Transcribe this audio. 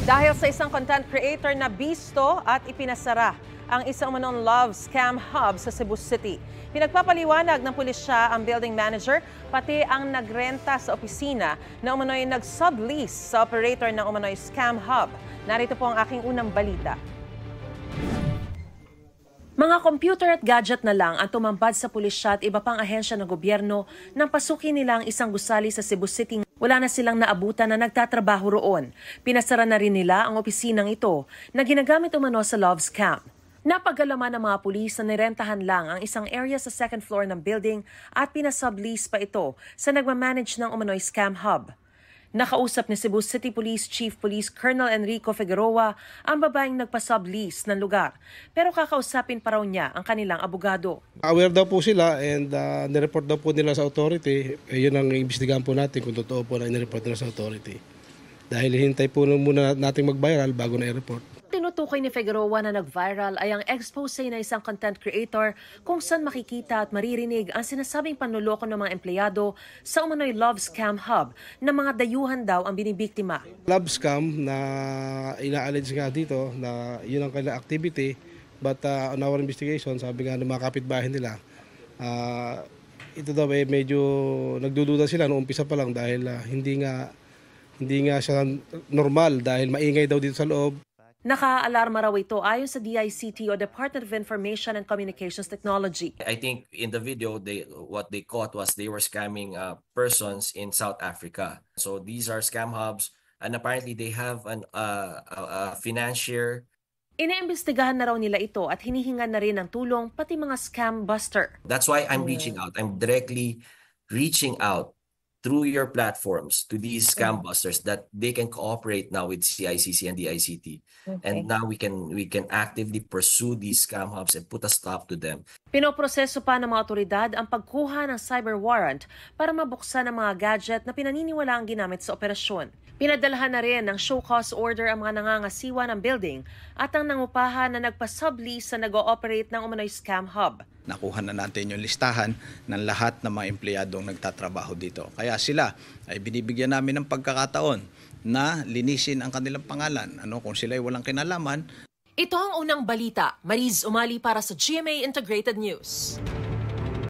Dahil sa isang content creator na bisto at ipinasara ang isang umanong love scam hub sa Cebu City. Pinagpapaliwanag ng pulisya ang building manager pati ang nagrenta sa opisina na umano'y nag-sublease sa operator ng umano'y scam hub. Narito po ang aking unang balita. Mga computer at gadget na lang ang tumambad sa pulisya at iba pang ahensya ng gobyerno nang pasukin nila ang isang gusali sa Cebu City. Wala na silang naabutan na nagtatrabaho roon. Pinasara na rin nila ang opisinang ito na ginagamit umano sa love scam. Napagalaman ng mga pulis na nirentahan lang ang isang area sa second floor ng building at pinasublease pa ito sa nagmamanage ng umano'y scam hub. Nakausap ni Cebu City Police Chief Police Colonel Enrico Figueroa ang babaeng nagpa-sublease ng lugar. Pero kakausapin pa raw niya ang kanilang abogado. Aware daw po sila and nireport daw po nila sa authority. Yun ang imbestigahan po natin kung totoo po na nireport nila sa authority. Dahil hintay po muna natin mag-viral bago na i-report. Tinutukoy ni Figueroa na nag-viral ay ang expose na isang content creator kung saan makikita at maririnig ang sinasabing panluloko ng mga empleyado sa umano'y love scam hub na mga dayuhan daw ang binibiktima. Love scam na ina-allege nga dito na yun ang kailang activity, but on our investigation, sabi nga ng mga kapitbahay nila, ito daw medyo nagdududa sila noong umpisa pa lang dahil hindi nga siya normal dahil maingay daw dito sa loob. Naka-alarma raw ito ayon sa DICT o Department of Information and Communications Technology. I think in the video, what they caught was they were scamming persons in South Africa. So these are scam hubs and apparently they have a financier. Iniimbestigahan na raw nila ito at hinihingan na rin ng tulong pati mga scam buster. That's why I'm reaching out. I'm directly reaching out through your platforms to these scam busters that they can cooperate now with CICC and DICT. Okay. And now we can actively pursue these scam hubs and put a stop to them. Pinoproseso pa ng mga otoridad ang pagkuha ng cyber warrant para mabuksan ang mga gadget na pinaniniwala ang ginamit sa operasyon. Pinadalhan na rin ng show cause order ang mga nangangasiwa ng building at ang nangupahan na nagpa-sublease sa nag-ooperate ng umano'y scam hub. Nakuha na natin yung listahan ng lahat ng mga empleyadong nagtatrabaho dito. Kaya sila ay binibigyan namin ng pagkakataon na linisin ang kanilang pangalan. Kung sila ay walang kinalaman. Ito ang unang balita. Mariz Umali para sa GMA Integrated News.